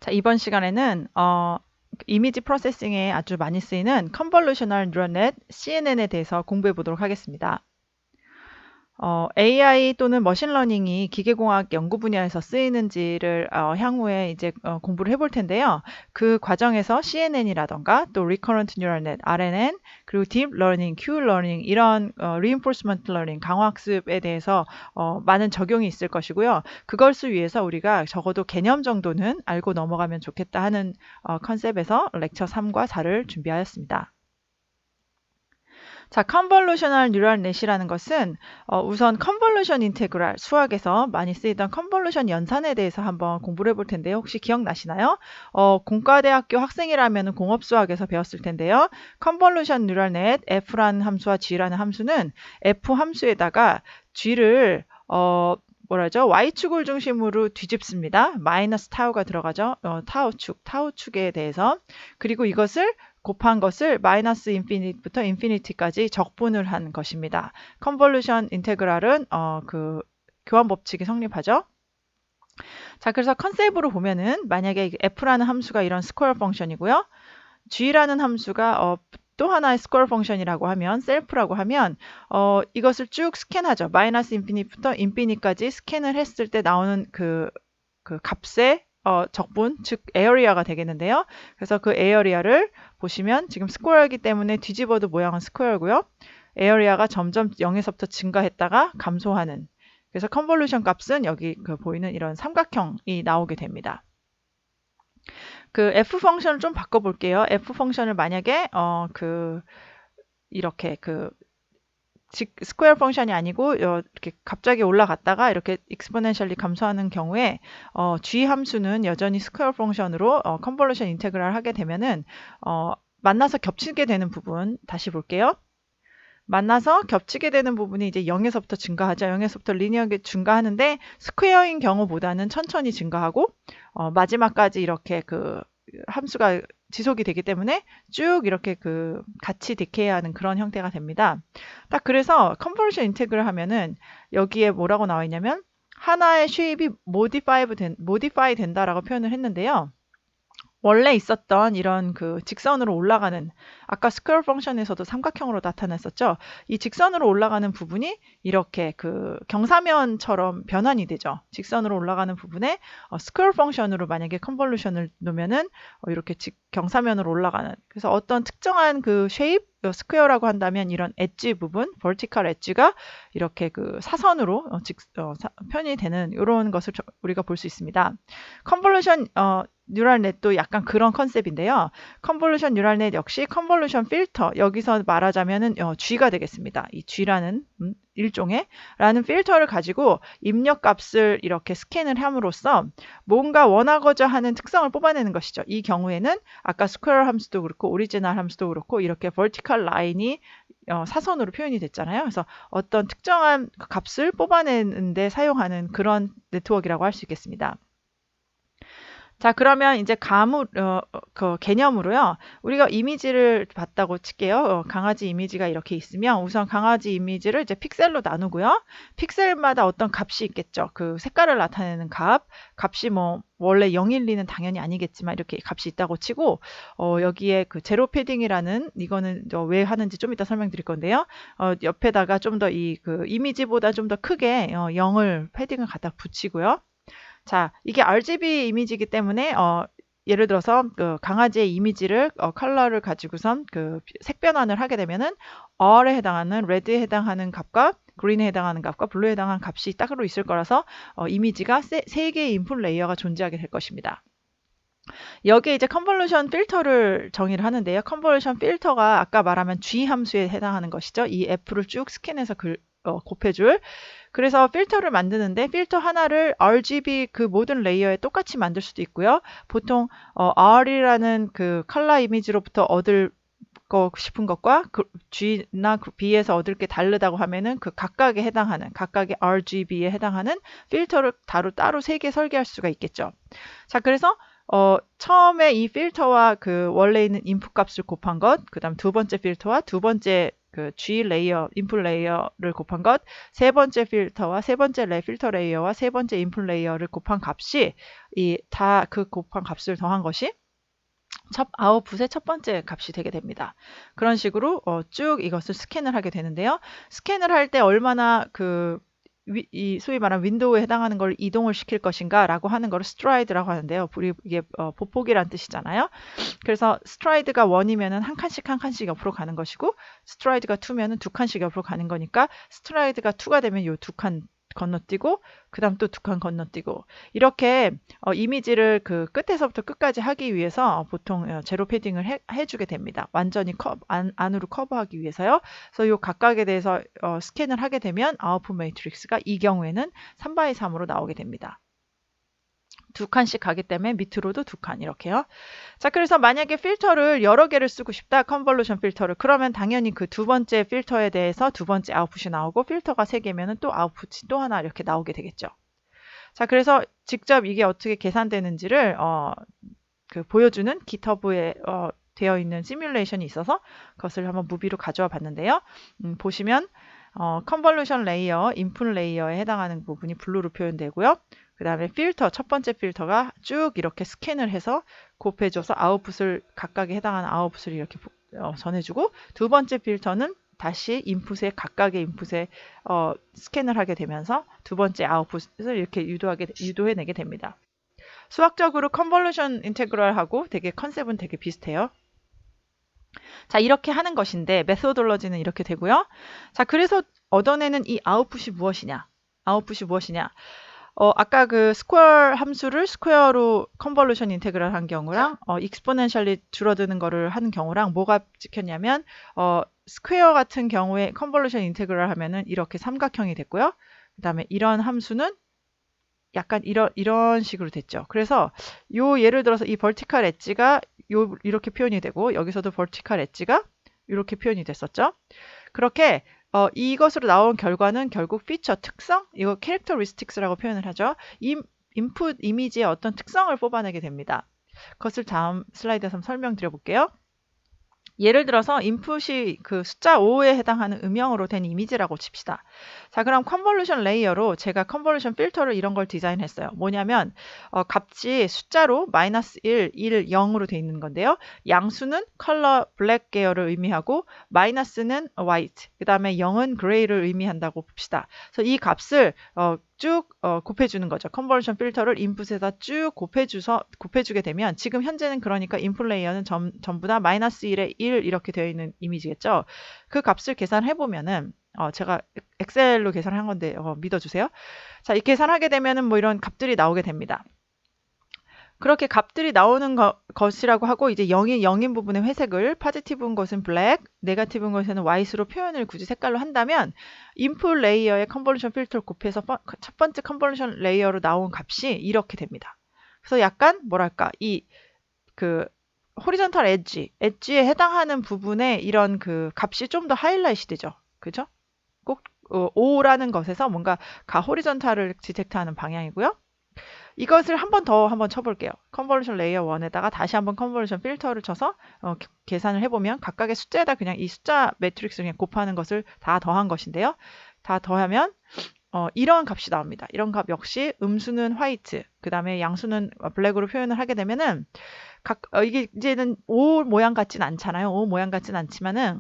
자, 이번 시간에는 이미지 프로세싱에 아주 많이 쓰이는 컨볼루셔널 뉴럴넷 CNN에 대해서 공부해 보도록 하겠습니다. AI 또는 머신러닝이 기계공학 연구 분야에서 쓰이는지를 향후에 이제 공부를 해볼 텐데요. 그 과정에서 CNN이라던가 또 Recurrent Neural Net, RNN, 그리고 Deep Learning, Q-Learning 이런 Reinforcement Learning, 강화학습에 대해서 많은 적용이 있을 것이고요. 그것을 위해서 우리가 적어도 개념 정도는 알고 넘어가면 좋겠다 하는 컨셉에서 렉처 3과 4를 준비하였습니다. 자, 컨볼루셔널 뉴럴 넷이라는 것은 우선 컨볼루션 인테그랄, 수학에서 많이 쓰이던 컨볼루션 연산에 대해서 한번 공부를 해볼 텐데요. 혹시 기억나시나요? 공과대학교 학생이라면 공업수학에서 배웠을 텐데요. 컨볼루션 뉴럴 넷, F라는 함수와 G라는 함수는 F 함수에다가 G를 뭐라죠? Y축을 중심으로 뒤집습니다. 마이너스 타우가 들어가죠. 타우축에 대해서. 그리고 이것을 곱한 것을 마이너스 인피니티부터 인피니티까지 적분을 한 것입니다. 컨볼루션 인테그랄은 그 교환 법칙이 성립하죠. 자, 그래서 컨셉으로 보면은 만약에 f라는 함수가 이런 스퀘어 펑션이고요. g라는 함수가 또 하나의 스퀘어 펑션이라고 하면 셀프라고 하면 이것을 쭉 스캔하죠. 마이너스 인피니티부터 인피니까지 스캔을 했을 때 나오는 그 값의 적분, 즉 에어리아가 되겠는데요. 그래서 그 에어리아를 보시면 지금 스퀘어이기 때문에 뒤집어도 모양은 스퀘어고요. 에어리아가 점점 0에서부터 증가했다가 감소하는. 그래서 컨볼루션 값은 여기 보이는 이런 삼각형이 나오게 됩니다. 그 f 펑션을 좀 바꿔볼게요. f 펑션을 만약에 이렇게 스퀘어 펑션이 아니고 이렇게 갑자기 올라갔다가 이렇게 익스포넨셜리 감소하는 경우에 g 함수는 여전히 스퀘어 펑션으로 컨볼루션 인테그랄 하게 되면은 만나서 겹치게 되는 부분 다시 볼게요. 만나서 겹치게 되는 부분이 이제 0에서부터 증가하죠. 0에서부터 리니어하게 증가하는데 스퀘어인 경우보다는 천천히 증가하고 마지막까지 이렇게 그 함수가 지속이 되기 때문에 쭉 이렇게 같이 디케이하는 그런 형태가 됩니다. 딱 그래서 컨볼루션 인테그럴 하면은 여기에 뭐라고 나와 있냐면 하나의 쉐입이 모디파이 된다라고 표현을 했는데요. 원래 있었던 이런 직선으로 올라가는 아까 스퀘어 펑션에서도 삼각형으로 나타났었죠. 이 직선으로 올라가는 부분이 이렇게 경사면처럼 변환이 되죠. 직선으로 올라가는 부분에 스퀘어 펑션으로 만약에 컨볼루션을 놓으면은 이렇게 경사면으로 올라가는. 그래서 어떤 특정한 쉐입 스퀘어라고 한다면 이런 엣지 부분, vertical 엣지가 이렇게 사선으로 편이 되는 이런 것을 우리가 볼 수 있습니다. 컨볼루션 뉴럴넷도 약간 그런 컨셉인데요. 컨볼루션 뉴럴넷 역시 컨볼루션 필터, 여기서 말하자면은 G가 되겠습니다. 이 G라는 일종의 라는 필터를 가지고 입력 값을 이렇게 스캔을 함으로써 뭔가 원하고자 하는 특성을 뽑아내는 것이죠. 이 경우에는 아까 스퀘어 함수도 그렇고 오리지널 함수도 그렇고 이렇게 vertical 라인이 사선으로 표현이 됐잖아요. 그래서 어떤 특정한 값을 뽑아내는 데 사용하는 그런 네트워크라고 할 수 있겠습니다. 자, 그러면 이제 개념으로요. 우리가 이미지를 봤다고 칠게요. 강아지 이미지가 이렇게 있으면 우선 강아지 이미지를 이제 픽셀로 나누고요. 픽셀마다 어떤 값이 있겠죠. 그 색깔을 나타내는 값이 뭐 원래 0, 1, 2는 당연히 아니겠지만 이렇게 값이 있다고 치고 여기에 제로 패딩이라는 이거는 왜 하는지 좀 이따 설명드릴 건데요. 옆에다가 좀 더 이미지보다 좀 더 크게 0을 패딩을 갖다 붙이고요. 자, 이게 RGB 이미지이기 때문에 예를 들어서 강아지의 이미지를 컬러를 가지고선 색 변환을 하게 되면은 R에 해당하는 레드에 해당하는 값과 그린에 해당하는 값과 블루에 해당하는 값이 따로 있을 거라서 이미지가 세 개의 인풋 레이어가 존재하게 될 것입니다. 여기에 이제 컨볼루션 필터를 정의를 하는데요. 컨볼루션 필터가 아까 말하면 G 함수에 해당하는 것이죠. 이 F를 쭉 스캔해서 곱해줄. 그래서 필터를 만드는데 필터 하나를 RGB 모든 레이어에 똑같이 만들 수도 있고요. 보통 R이라는 컬러 이미지로부터 얻을 싶은 것과 G나 B에서 얻을 게 다르다고 하면은 각각의 RGB에 해당하는 필터를 따로 3개 설계할 수가 있겠죠. 자, 그래서 처음에 이 필터와 원래 있는 인풋 값을 곱한 것, 그 다음 두 번째 필터와 두 번째 그 G 레이어, 인풋 레이어를 곱한 것, 세 번째 필터와 세 번째 필터 레이어와 세 번째 인풋 레이어를 곱한 값이 다 그 곱한 값을 더한 것이 아웃풋의 첫 번째 값이 되게 됩니다. 그런 식으로 쭉 이것을 스캔을 하게 되는데요. 스캔을 할 때 얼마나 이 소위 말하는 윈도우에 해당하는 걸 이동을 시킬 것인가 라고 하는 걸 스트라이드라고 하는데요. 이게 보폭이란 뜻이잖아요. 그래서 스트라이드가 1이면은 한 칸씩 옆으로 가는 것이고, 스트라이드가 2면은 두 칸씩 옆으로 가는 거니까, 스트라이드가 2가 되면 요 두 칸 건너뛰고, 그 다음 또 두 칸 건너뛰고, 이렇게 이미지를 그 끝에서부터 끝까지 하기 위해서 보통 제로 패딩을 해주게 됩니다. 완전히 안으로 커버하기 위해서요. 그래서 요 각각에 대해서 스캔을 하게 되면 아웃풋 매트릭스가 이 경우에는 3x3으로 나오게 됩니다. 두 칸씩 가기 때문에 밑으로도 두 칸 이렇게요. 자, 그래서 만약에 필터를 여러 개를 쓰고 싶다, 컨볼루션 필터를, 그러면 당연히 그 두 번째 필터에 대해서 두 번째 아웃풋이 나오고, 필터가 세 개면은 또 아웃풋이 또 하나 이렇게 나오게 되겠죠. 자, 그래서 직접 이게 어떻게 계산되는지를 보여주는 GitHub에 되어 있는 시뮬레이션이 있어서 그것을 한번 무비로 가져와 봤는데요. 보시면 컨볼루션 레이어, 인풋 레이어에 해당하는 부분이 블루로 표현되고요. 그 다음에 필터, 첫 번째 필터가 쭉 이렇게 스캔을 해서 곱해줘서 아웃풋을, 각각에 해당하는 아웃풋을 이렇게 전해주고, 두 번째 필터는 다시 각각의 인풋에 스캔을 하게 되면서 두 번째 아웃풋을 이렇게 유도해내게 됩니다. 수학적으로 컨볼루션 인테그럴하고 컨셉은 되게 비슷해요. 자, 이렇게 하는 것인데 메소돌러지는 이렇게 되고요. 자, 그래서 얻어내는 이 아웃풋이 무엇이냐? 아까 그 스퀘어 함수를 스퀘어로 컨볼루션 인테그럴 한 경우랑 익스포넨셜리 줄어드는 거를 하는 경우랑 뭐가 찍혔냐면 스퀘어 같은 경우에 컨볼루션 인테그럴 하면은 이렇게 삼각형이 됐고요. 그 다음에 이런 함수는 약간 이런 식으로 됐죠. 그래서 예를 들어서 이 vertical 엣지가 이렇게 표현이 되고, 여기서도 vertical 엣지가 이렇게 표현이 됐었죠. 그렇게 이것으로 나온 결과는 결국 피처, 특성, 이거 characteristics라고 표현을 하죠. 인풋 이미지의 어떤 특성을 뽑아내게 됩니다. 그것을 다음 슬라이드에서 설명드려 볼게요. 예를 들어서 인풋이 그 숫자 5에 해당하는 음영으로 된 이미지라고 칩시다. 자, 그럼 컨볼루션 레이어로 제가 컨볼루션 필터를 이런 걸 디자인했어요. 뭐냐면 값이 숫자로 -1, 1, 0으로 돼 있는 건데요. 양수는 컬러 블랙 계열을 의미하고, 마이너스는 화이트, 그 다음에 0은 그레이를 의미한다고 봅시다. 그래서 이 값을 쭉 곱해주는 거죠. 컨볼루션 필터를 인풋에다 쭉 곱해주게 되면, 지금 현재는 그러니까 인풋 레이어는 전부 다 -1에 1 이렇게 되어 있는 이미지겠죠. 그 값을 계산해 보면은 제가 엑셀로 계산한 건데 믿어주세요. 자, 이 계산하게 되면은 뭐 이런 값들이 나오게 됩니다. 그렇게 값들이 나오는 것이라고 하고, 이제 0인 부분의 회색을, 포지티브인 것은 블랙, 네거티브인 것에는 화이트로 표현을 굳이 색깔로 한다면, 인풋 레이어의 컨볼루션 필터를 곱해서 첫 번째 컨볼루션 레이어로 나온 값이 이렇게 됩니다. 그래서 약간 뭐랄까, 호리존탈 엣지에 해당하는 부분에 이런 그 값이 좀 더 하이라이트 되죠. 그죠? 꼭 O라는 것에서 뭔가 호리존탈을 디텍트하는 방향이고요. 이것을 한번 쳐볼게요. 컨볼루션 레이어 1에다가 다시 한번 컨볼루션 필터를 쳐서 계산을 해보면, 각각의 숫자에다 그냥 이 숫자 매트릭스를 그냥 곱하는 것을 다 더한 것인데요. 다 더하면 이런 값이 나옵니다. 이런 값 역시 음수는 화이트, 그 다음에 양수는 블랙으로 표현을 하게 되면은 이게 이제는 O 모양 같진 않잖아요. O 모양 같진 않지만은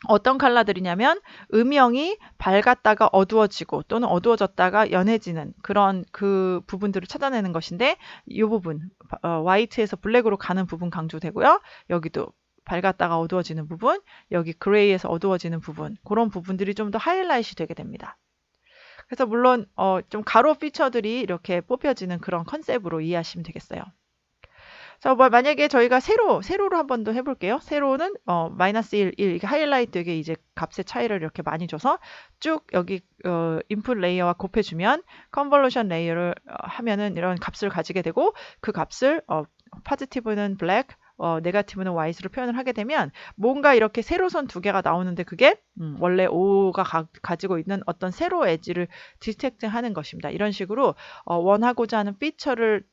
어떤 컬러들이냐면, 음영이 밝았다가 어두워지고 또는 어두워졌다가 연해지는 그런 그 부분들을 찾아내는 것인데, 이 부분 화이트에서 블랙으로 가는 부분 강조되고요. 여기도 밝았다가 어두워지는 부분, 여기 그레이에서 어두워지는 부분, 그런 부분들이 좀 더 하이라이트가 되게 됩니다. 그래서 물론 좀 가로 피처들이 이렇게 뽑혀지는 그런 컨셉으로 이해하시면 되겠어요. 자, 만약에 저희가 세로로 한 번 더 해볼게요. 세로는 -1, 1, 이게 하이라이트, 이게 이제 값의 차이를 이렇게 많이 줘서 쭉 여기 인풋 레이어와 곱해주면, 컨볼루션 레이어를 하면은 이런 값을 가지게 되고, 그 값을 포지티브는 블랙, 네거티브는 화이트로 표현을 하게 되면, 뭔가 이렇게 세로선 두 개가 나오는데, 그게 원래 O가 가지고 있는 어떤 세로 엣지를 디텍트하는 것입니다. 이런 식으로 원하고자 하는 피처를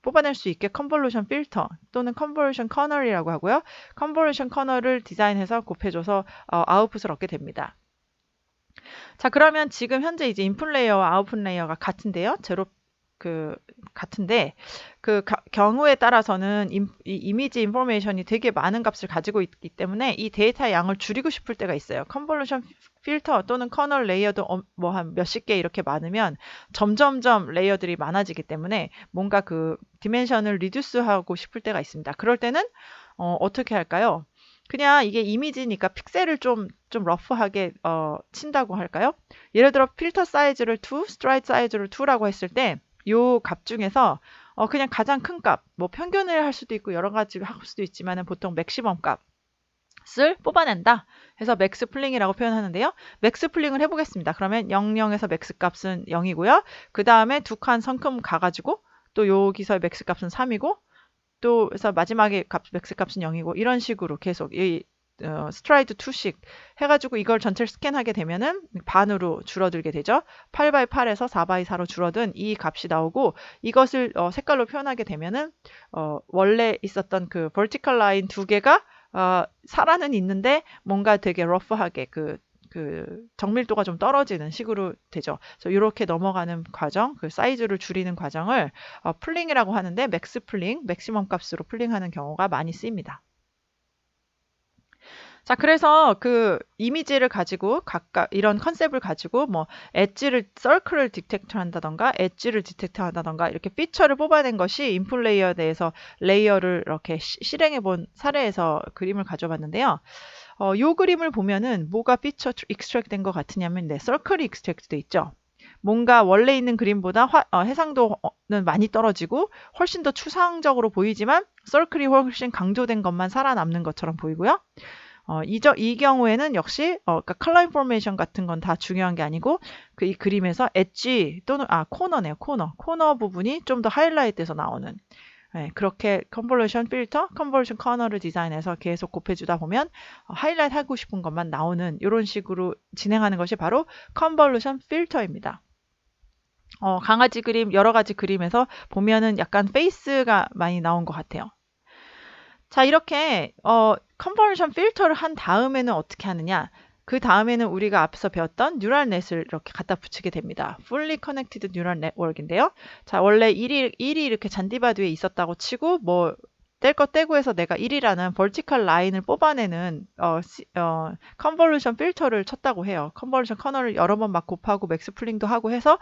뽑아낼 수 있게 컨볼루션 필터 또는 컨볼루션 커널이라고 하고요. 컨볼루션 커널을 디자인해서 곱해줘서 아웃풋을 얻게 됩니다. 자, 그러면 지금 현재 이제 인풋 레이어와 아웃풋 레이어가 같은데요. 같은데 경우에 따라서는 이 이미지 인포메이션이 되게 많은 값을 가지고 있기 때문에 이 데이터의 양을 줄이고 싶을 때가 있어요. 컨볼루션 필터 또는 커널 레이어도 뭐 한 몇십 개 이렇게 많으면 점점점 레이어들이 많아지기 때문에 뭔가 그 디멘션을 리듀스하고 싶을 때가 있습니다. 그럴 때는 어떻게 할까요? 그냥 이게 이미지니까 픽셀을 좀 러프하게 친다고 할까요? 예를 들어 필터 사이즈를 2, 스트라이트 사이즈를 2라고 했을 때 요 값 중에서 그냥 가장 큰 값, 뭐 평균을 할 수도 있고 여러 가지를 할 수도 있지만 보통 맥시멈 값을 뽑아낸다 해서 맥스 플링이라고 표현하는데요. 맥스 플링을 해보겠습니다. 그러면 00에서 맥스 값은 0이고요. 그 다음에 두 칸 성큼 가가지고 또 여기서 맥스 값은 3이고 또 그래서 마지막에 맥스 값은 0이고 이런 식으로 계속 스트라이드 2씩 해가지고 이걸 전체를 스캔하게 되면은 반으로 줄어들게 되죠. 8x8에서 4x4로 줄어든 이 값이 나오고 이것을 색깔로 표현하게 되면은 원래 있었던 그 vertical line 두 개가 살아는 있는데 뭔가 되게 러프하게 그 정밀도가 좀 떨어지는 식으로 되죠. 그래서 이렇게 넘어가는 과정, 그 사이즈를 줄이는 과정을 플링이라고 하는데 맥스 플링, 맥시멈 값으로 플링하는 경우가 많이 쓰입니다. 자, 그래서 그 이미지를 가지고 각각 이런 컨셉을 가지고 뭐 서클을 디텍트 한다던가 엣지를 디텍트 한다던가 이렇게 피처를 뽑아낸 것이 인풋 레이어에 대해서 레이어를 이렇게 실행해 본 사례에서 그림을 가져봤는데요. 요 그림을 보면은 뭐가 피처 익스트랙트 된 것 같으냐면 서클이 익스트랙트 돼 있죠. 뭔가 원래 있는 그림보다 해상도는 많이 떨어지고 훨씬 더 추상적으로 보이지만 서클이 훨씬 강조된 것만 살아남는 것처럼 보이고요. 이 경우에는 역시 그러니까 컬러 인포메이션 같은 건 다 중요한 게 아니고 이 그림에서 엣지 또는 코너네요. 코너 부분이 좀 더 하이라이트돼서 나오는 그렇게 컨볼루션 필터, 컨볼루션 커널을 디자인해서 계속 곱해주다 보면 하이라이트 하고 싶은 것만 나오는 이런 식으로 진행하는 것이 바로 컨볼루션 필터입니다. 강아지 그림, 여러 가지 그림에서 보면은 약간 페이스가 많이 나온 것 같아요. 자, 이렇게 컨버전 필터를 한 다음에는 어떻게 하느냐? 그 다음에는 우리가 앞서 배웠던 뉴럴 넷을 이렇게 갖다 붙이게 됩니다. Fully Connected Neural Network인데요. 자, 원래 1이 이렇게 잔디밭 위에 있었다고 치고 뭐 뗄 거 떼고 해서 내가 1이라는 vertical 라인을 뽑아내는 컨볼루션 필터를 쳤다고 해요. 컨볼루션 커널을 여러 번 막 곱하고 맥스 플링도 하고 해서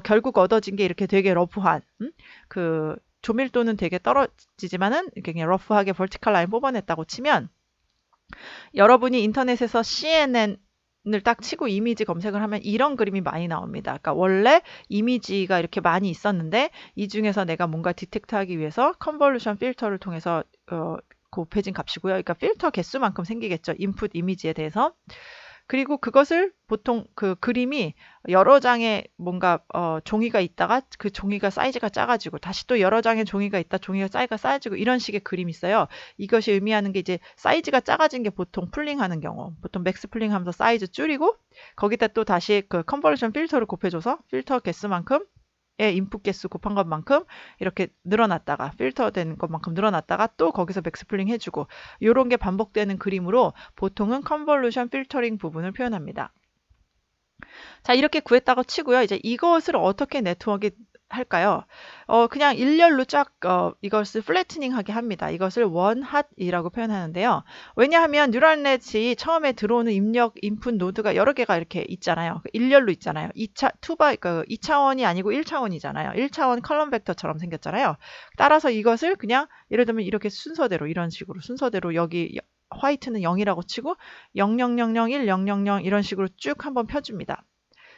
결국 얻어진 게 이렇게 되게 러프한 그 조밀도는 되게 떨어지지만은 이렇게 그냥 러프하게 vertical 라인 뽑아냈다고 치면 여러분이 인터넷에서 CNN을 딱 치고 이미지 검색을 하면 이런 그림이 많이 나옵니다. 그러니까 원래 이미지가 이렇게 많이 있었는데 이 중에서 내가 뭔가 디텍트하기 위해서 컨볼루션 필터를 통해서 곱해진 값이고요. 그러니까 필터 개수만큼 생기겠죠. 인풋 이미지에 대해서. 그리고 그것을 보통 그 그림이 여러 장의 뭔가 종이가 있다가 그 종이가 사이즈가 작아지고 다시 또 여러 장의 종이가 있다 종이가 사이즈가 쌓여지고 이런 식의 그림이 있어요. 이것이 의미하는 게 이제 사이즈가 작아진 게 보통 플링하는 경우 보통 맥스 플링 하면서 사이즈 줄이고 거기다 또 다시 그 컨버전 필터를 곱해줘서 필터 개수만큼 인풋 개수 곱한 것만큼 이렇게 늘어났다가 필터된 것만큼 늘어났다가 또 거기서 맥스플링 해주고 이런 게 반복되는 그림으로 보통은 컨볼루션 필터링 부분을 표현합니다. 자, 이렇게 구했다고 치고요. 이제 이것을 어떻게 네트워크에 할까요? 그냥 일렬로 쫙 이것을 플래트닝하게 합니다. 이것을 원핫이라고 표현하는데요. 왜냐하면 뉴럴넷이 처음에 들어오는 인풋 노드가 여러 개가 이렇게 있잖아요. 일렬로 있잖아요. 2차원이 아니고 1차원이잖아요. 1차원 컬럼 벡터처럼 생겼잖아요. 따라서 이것을 그냥 예를 들면 이렇게 순서대로 이런 식으로 순서대로 여기 화이트는 0이라고 치고 0000, 1000 이런 식으로 쭉 한번 펴줍니다.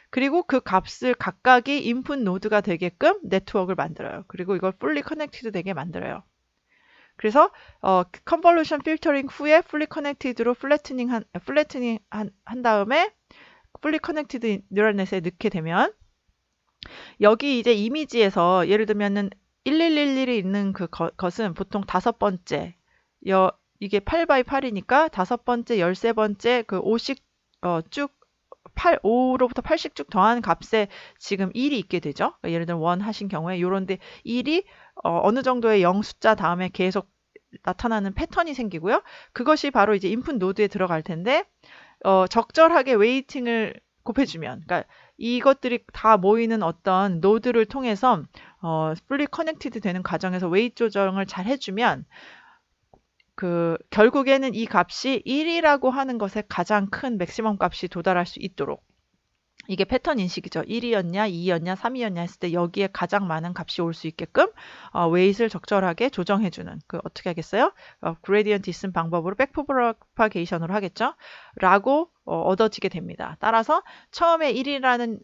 그리고 그 값을 각각이 인풋 노드가 되게끔 네트워크를 만들어요. 그리고 이걸 fully connected 되게 만들어요. 그래서 convolution filtering 후에 fully connected로 플래트닝 한 다음에 fully connected neural net에 넣게 되면 여기 이제 이미지에서 예를 들면은 1111이 있는 그 것은 보통 다섯 번째 이게 8x8이니까 다섯 번째, 13번째 그 5씩 쭉 5로부터 8씩 쭉 더한 값에 지금 1이 있게 되죠. 그러니까 예를 들면 1 하신 경우에 요런데 1이 어느 정도의 0 숫자 다음에 계속 나타나는 패턴이 생기고요. 그것이 바로 이제 인풋 노드에 들어갈 텐데 적절하게 웨이팅을 곱해주면, 그러니까 이것들이 다 모이는 어떤 노드를 통해서 fully connected 되는 과정에서 웨이트 조정을 잘 해주면 결국에는 이 값이 1이라고 하는 것에 가장 큰 맥시멈 값이 도달할 수 있도록, 이게 패턴 인식이죠. 1이었냐, 2였냐, 3이었냐 했을 때 여기에 가장 많은 값이 올 수 있게끔 웨이트를 적절하게 조정해주는, 어떻게 하겠어요? 그레디언트 있은 방법으로 백프로파게이션으로 하겠죠? 라고 얻어지게 됩니다. 따라서 처음에 1이라는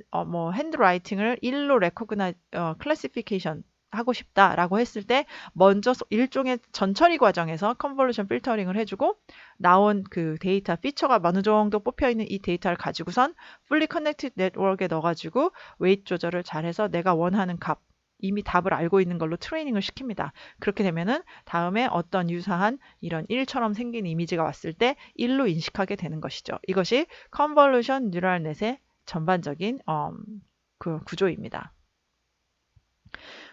핸드라이팅을 1로 클래시피케이션 하고 싶다라고 했을 때 먼저 일종의 전처리 과정에서 컨볼루션 필터링을 해주고 나온 그 데이터 피처가 어느 정도 뽑혀 있는 이 데이터를 가지고선 fully connected network에 넣어가지고 웨이트 조절을 잘해서 내가 원하는 값, 이미 답을 알고 있는 걸로 트레이닝을 시킵니다. 그렇게 되면은 다음에 어떤 유사한 이런 1처럼 생긴 이미지가 왔을 때 1로 인식하게 되는 것이죠. 이것이 컨볼루션 뉴럴 넷의 전반적인 그 구조입니다.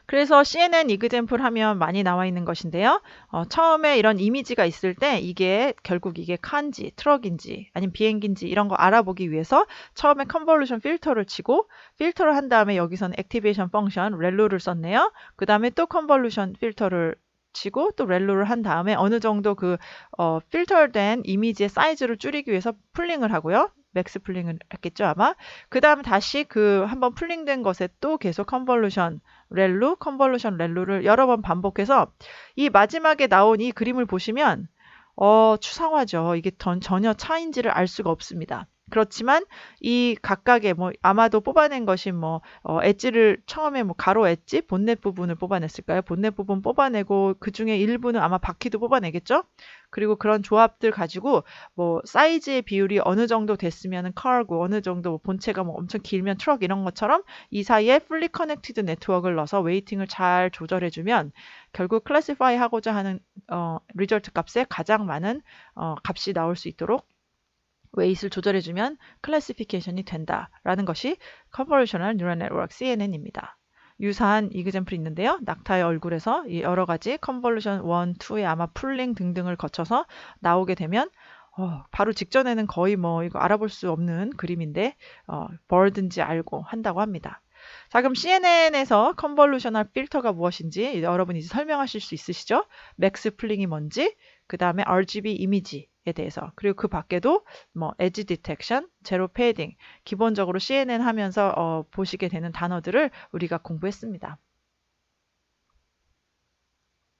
그래서 CNN 이그젬플 하면 많이 나와 있는 것인데요. 처음에 이런 이미지가 있을 때 결국 이게 칸지, 트럭인지 아니면 비행기인지 이런 거 알아보기 위해서 처음에 컨볼루션 필터를 치고, 필터를 한 다음에 여기서는 액티베이션 펑션 렐로를 썼네요. 그 다음에 또 컨볼루션 필터를 치고 또 렐로를 한 다음에 어느 정도 필터된 이미지의 사이즈를 줄이기 위해서 풀링을 하고요. 맥스 풀링을 했겠죠 아마. 그 다음 다시 한번 풀링된 것에 또 계속 컨볼루션 렐루를 여러 번 반복해서 이 마지막에 나온 이 그림을 보시면 추상화죠. 이게 전혀 차인지를 알 수가 없습니다. 그렇지만 이 각각의 아마도 뽑아낸 것이 엣지를 처음에 가로 엣지, 본넷 부분을 뽑아냈을까요? 본넷 부분 뽑아내고 그 중에 일부는 아마 바퀴도 뽑아내겠죠? 그리고 그런 조합들 가지고 사이즈의 비율이 어느 정도 됐으면 카고, 어느 정도 본체가 엄청 길면 트럭 이런 것처럼 이 사이에 fully connected 네트워크를 넣어서 웨이팅을 잘 조절해주면 결국 클래시파이 하고자 하는 리절트 값에 가장 많은 값이 나올 수 있도록 웨이트를 조절해주면 클래시피케이션이 된다라는 것이 컨볼루셔널 뉴럴 네트워크 CNN입니다. 유사한 이그젬플이 있는데요. 낙타의 얼굴에서 이 여러 가지 컨볼루션 1, 2의 아마 풀링 등등을 거쳐서 나오게 되면 바로 직전에는 거의 이거 알아볼 수 없는 그림인데 버든지 알고 한다고 합니다. 자, 그럼 CNN에서 컨볼루셔널 필터가 무엇인지 여러분 이제 설명하실 수 있으시죠? 맥스 풀링이 뭔지, 그 다음에 RGB 이미지에 대해서, 그리고 그 밖에도 에지 디텍션, 제로 패딩, 기본적으로 CNN 하면서 보시게 되는 단어들을 우리가 공부했습니다.